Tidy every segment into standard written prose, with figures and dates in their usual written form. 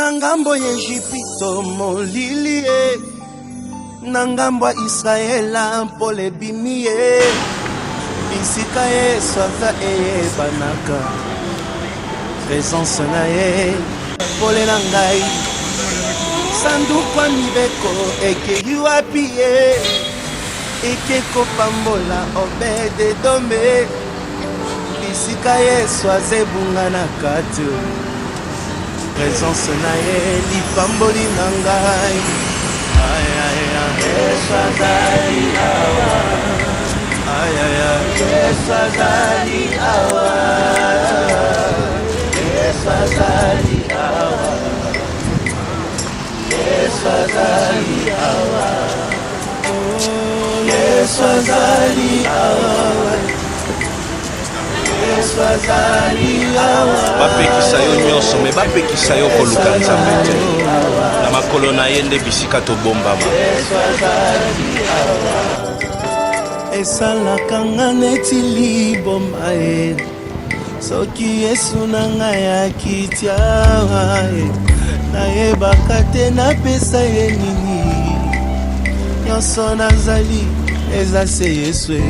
Nangambo Yejipito molilie, nangambo Israela pole bimie, bisika Yesu ata banaka, présence na ye pole nangai, sanduku mibeko eke yuapie, eke kopambola obede dombe, bisika Yesu azebunga na katu. Présence na ye lipamboli nangai. Ay ay ay, Yesu azali awa. Ay ay ay, Yesu azali awa. Yesu azali awa. Yesu azali awa. Yesu azali awa. Bapekisa yo nyonso me bapekisa yo koluka nzambe te na makolo na ye nde bisika tobombama esalaka nga neti liboma ye soki Yesu na ngai akitia nayebaka te napesa ye nini nyonso nazali eza se Yesu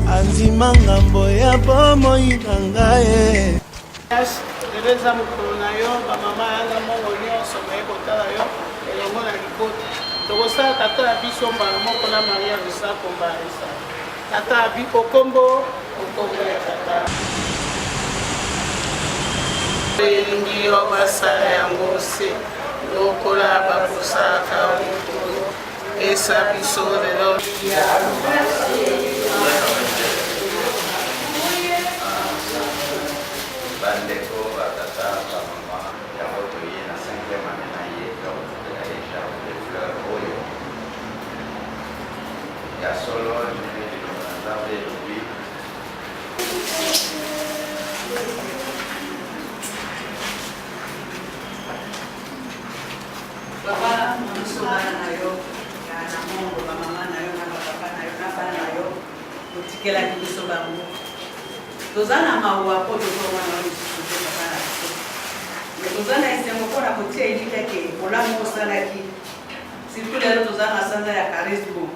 Anzima ngambo ya bomoi na ngai. Tereza mukolo na yo, bamama yanga mongo nyonso baye kotala yo elongo na libota. Tokosala tata ya biso mbala moko na Maria Luisa Kombalesa. Tata ya biko kombo ya tata. Elingi yo basala yango se lokola bakosaka mokolo esa biso lelo bandeko batata bamama yango toye na 5e année na ye donc tozaisha de fleur oyo ya solo na nzambe elobi baba biso bana na yo na mongo bamama na yo na bapapa na yo na bana na yo otikelaki biso bango toza na mawa po tozomona lisusu te papa na biso me toza na esengo mpona kotia elileke olamu osalaki surtout lelo toza na sanza ya karisme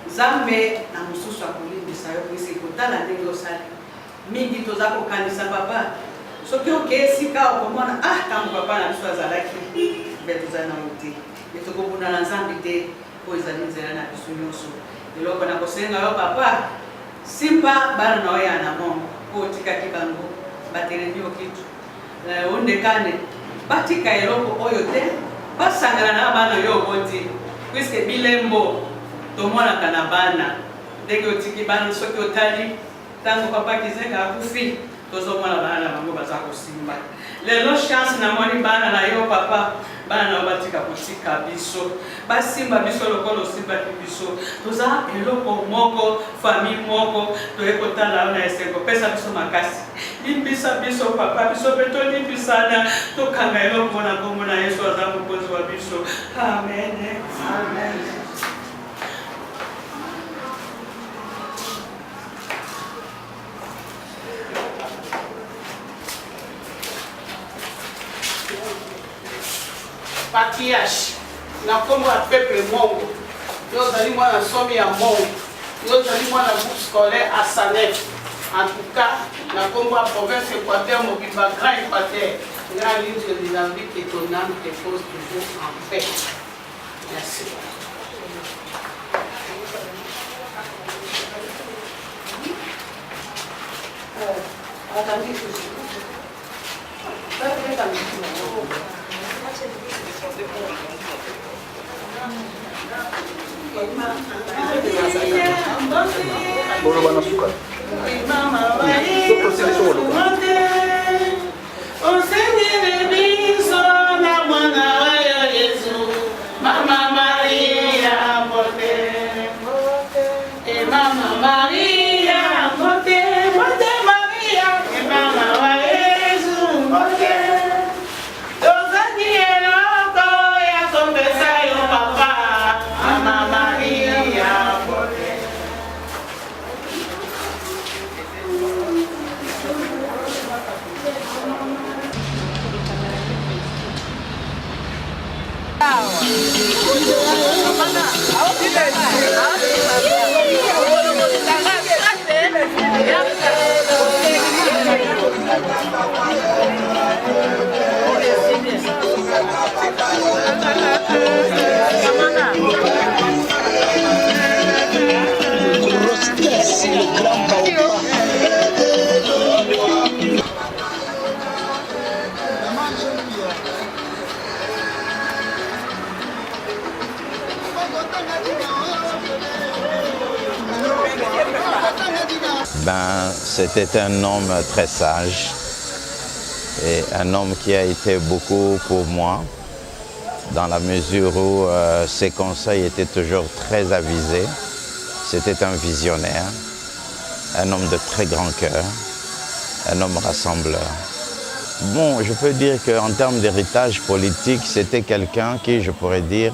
nzambe na mosusu akolimbisa yo koisi kotala ndenge osali mingi toza kokanisa papa soki okei esika okomona ntango papa na biso azalaki mpe toza na yo te me tokobunda na nzambe te po ezali nzela na biso nyonso eloko na kosenga yo papa simba bana na oya na mongo po tikaki bango batelemi okitu ondekane batika eloko oyo te basangana na bana yo boti puisque bilembo tomonaka na bana ndenge otiki bana soki otali ntango papa kizenga akufi tozomona bana na bango baza kosimba lelo chance namoni bana na yo papa bana na yo batika kotika biso basimba biso lokolo osimbaki biso toza eloko moko famille moko toye kotala yo na esengo pesa biso makasi limbisa biso papa biso mpe tolimbisana tokanga eloko na kombo na Yesu aza mokonzi wa biso amen amen. Patriarche na kombo ya peuple mongo yo ozali mwana somi ya mongo yo ozali mwana groupe scolaire à Sanef en tout cas na kombo ya province Équateur mobimba grand Équateur grand ligne que nous avons que ton âme te pose toujours en paix. Merci. Mama Maria, C'était un homme très sage et un homme qui a été beaucoup pour moi dans la mesure où ses conseils étaient toujours très avisés. C'était un visionnaire, un homme de très grand cœur, un homme rassembleur. Bon, je peux dire qu'en termes d'héritage politique, c'était quelqu'un qui, je pourrais dire,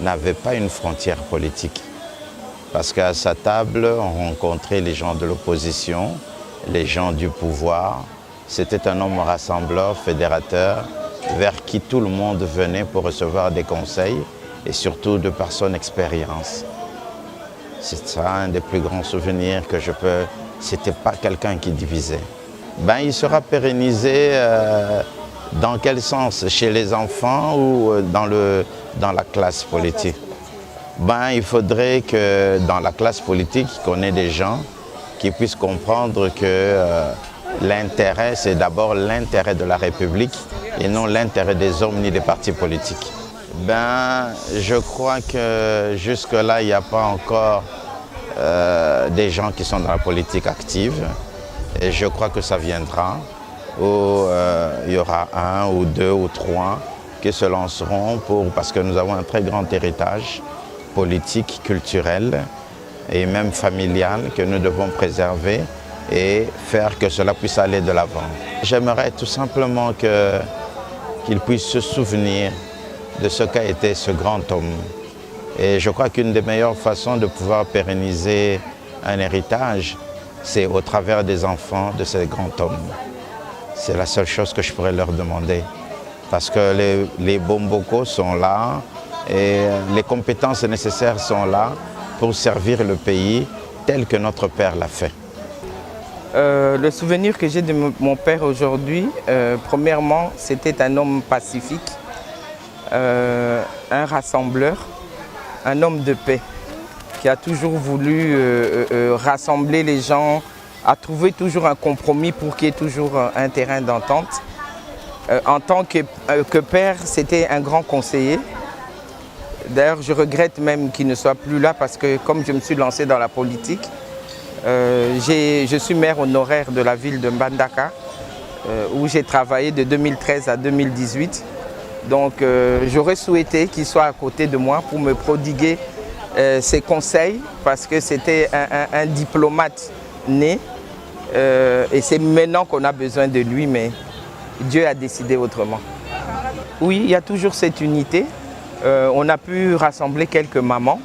n'avait pas une frontière politique. Parce qu'à sa table, on rencontrait les gens de l'opposition, les gens du pouvoir. C'était un homme rassembleur, fédérateur, vers qui tout le monde venait pour recevoir des conseils et surtout de par son expérience. C'est ça un des plus grands souvenirs que je peux. C'était pas quelqu'un qui divisait. Il sera pérennisé dans quel sens? Chez les enfants ou dans la classe politique? Il faudrait que dans la classe politique, qu'on ait des gens qui puissent comprendre que l'intérêt, c'est d'abord l'intérêt de la République et non l'intérêt des hommes ni des partis politiques. Je crois que jusque-là, il n'y a pas encore des gens qui sont dans la politique active. Et je crois que ça viendra, où il y aura 1 ou 2 ou 3 qui se lanceront parce que nous avons un très grand héritage politique, culturel et même familial que nous devons préserver et faire que cela puisse aller de l'avant. J'aimerais tout simplement qu'ils puissent se souvenir de ce qu'a été ce grand homme. Et je crois qu'une des meilleures façons de pouvoir pérenniser un héritage, c'est au travers des enfants de ce grand homme. C'est la seule chose que je pourrais leur demander. Parce que les bombocos sont là et les compétences nécessaires sont là pour servir le pays tel que notre père l'a fait. Le souvenir que j'ai de mon père aujourd'hui, premièrement, c'était un homme pacifique, un rassembleur, un homme de paix qui a toujours voulu rassembler les gens, a trouvé toujours un compromis pour qu'il y ait toujours un terrain d'entente. En tant que père, c'était un grand conseiller. D'ailleurs, je regrette même qu'il ne soit plus là parce que comme je me suis lancé dans la politique, je suis maire honoraire de la ville de Mbandaka, où j'ai travaillé de 2013 à 2018. Donc j'aurais souhaité qu'il soit à côté de moi pour me prodiguer ses conseils parce que c'était un diplomate né et c'est maintenant qu'on a besoin de lui, mais Dieu a décidé autrement. Oui, il y a toujours cette unité. On a pu rassembler quelques mamans,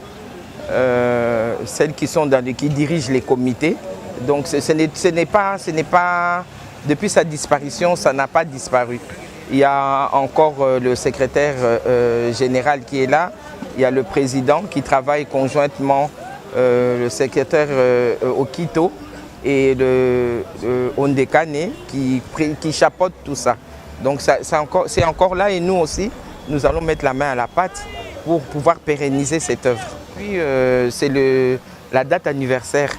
celles qui dirigent les comités. Donc ce n'est pas, depuis sa disparition, ça n'a pas disparu. Il y a encore le secrétaire général qui est là, il y a le président qui travaille conjointement, le secrétaire Okito et le Ondekane qui chapeaute tout ça. Donc c'est encore là et nous aussi, nous allons mettre la main à la pâte pour pouvoir pérenniser cette œuvre. Puis c'est la date anniversaire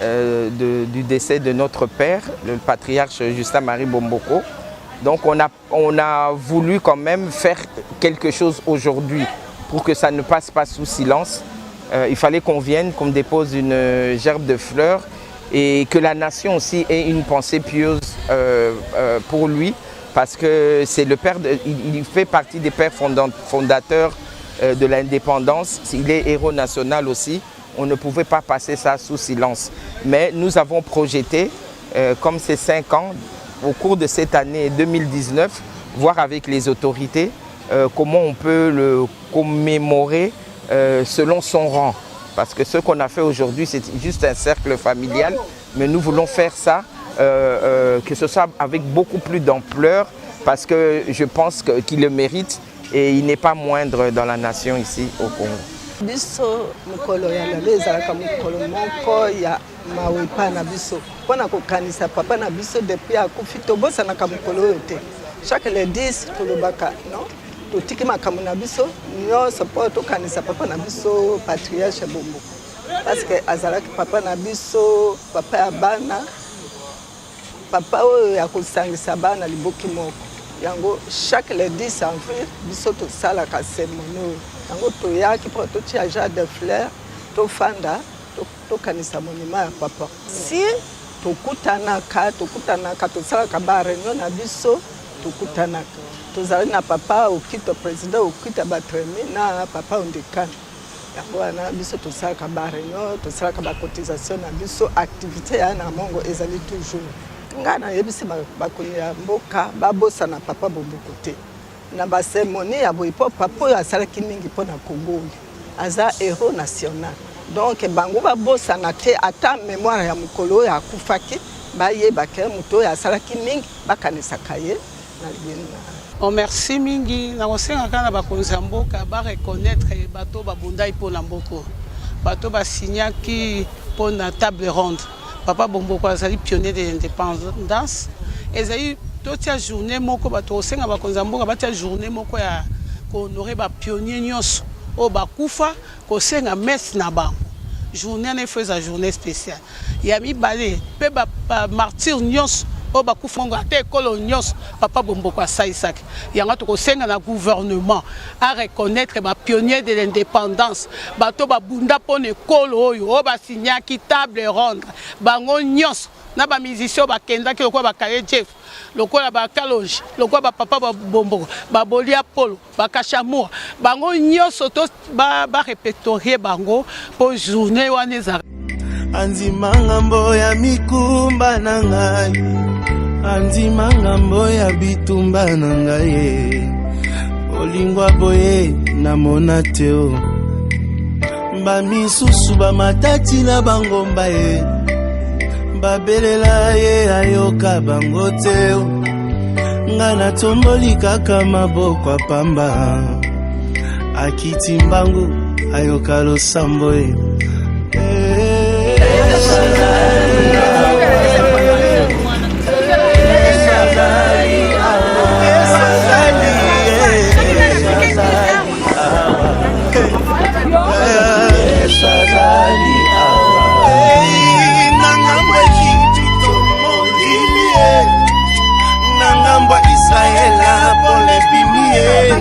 du décès de notre père, le patriarche Justin-Marie Bomboko. Donc on a voulu quand même faire quelque chose aujourd'hui pour que ça ne passe pas sous silence. Il fallait qu'on vienne, qu'on dépose une gerbe de fleurs et que la nation aussi ait une pensée pieuse pour lui parce que c'est le père, il fait partie des pères fondateurs de l'indépendance. Il est héros national aussi. On ne pouvait pas passer ça sous silence. Mais nous avons projeté, comme c'est 5 ans, au cours de cette année 2019, voir avec les autorités comment on peut le commémorer selon son rang. Parce que ce qu'on a fait aujourd'hui, c'est juste un cercle familial, mais nous voulons faire ça, que ce soit avec beaucoup plus d'ampleur, parce que je pense qu'il le mérite. et il n'est pas moindre dans la nation ici au Congo. Biso mukolo ya lelo ezalaka mukolo moko ya mawe pa na biso mpona kokanisa papa na biso depuis akufi tobosanaka mukolo oyo te chaque le 10 tolobaka non totiki makambo na biso nyonso mpo tokanisa papa na biso patriarche Bombo parce que azalaki papa na biso papa ya bana papa oyo ya kosangisa bana liboki moko yango chaque le 10 avril biso tosalaka cérémonie yango toyaki mpo totia jardin de fleurs tofanda tokanisa monima ya papa si tokutanaka tosalaka ba réunion na biso tokutanaka tozali na papa okito président okita batremi na papa ondekana yango wana biso tosalaka ba réunion tosalaka ba cotisation na biso activité ya na mongo ezali toujours nga nayebisi bakoni ya mboka babosana papa Bomboko te na baseremoni ya boye mpo papa oyo asalaki mingi mpo na Congo aza héros national donc bango babosana te ata mémoire ya mokolo oyo akufaki bayebaka moto oyo asalaki mingi bakanisaka ye na libeni na merci mingi nakosengaka na bakonzi ya mboka bareconnaître bato babundai mpo na mboko bato basignaki mpo na table ronde papa Bomboko azali pionnier de l'indépendance ezali totia journée moko bato osenga bakonzi ya mboka batia journée moko ya kohonorer bapionnier nyonso oyo bakufa kosenga messe na bango journée na efo eza journée spéciale ya mibale mpe bamartyre nyonso oyo bakufa mongo ata ekolo nyonso papa Bomboko asalisaki yango tokosenga na gouvernement a reconnaître bapionnier de l'indépendance bato babunda mpona ekolo oyo basignaki table ronde bango nyonso na bamusicien bakendaki lokola bakaye Jeff lokola bakalonge lokola bapapa Bomboko babolia polo bakashamour bango nyonso to barepertorie bango mpo journée wana ezala andima ngambo ya mikumba na ngai andima ngambo ya bitumba na ngai olingwa boye namona te o bamisusu bamatati na bangomba ye babelela ye ayoka bango te nga natomboli kaka maboko apamba akiti mbangu ayoka losambo ye Israela pour les bimiers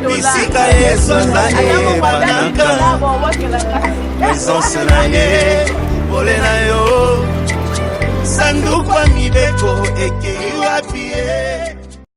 Bisika yesoza ye banaka Présence na ye Pole na yo Sanduku wa mibeko Ekeiwa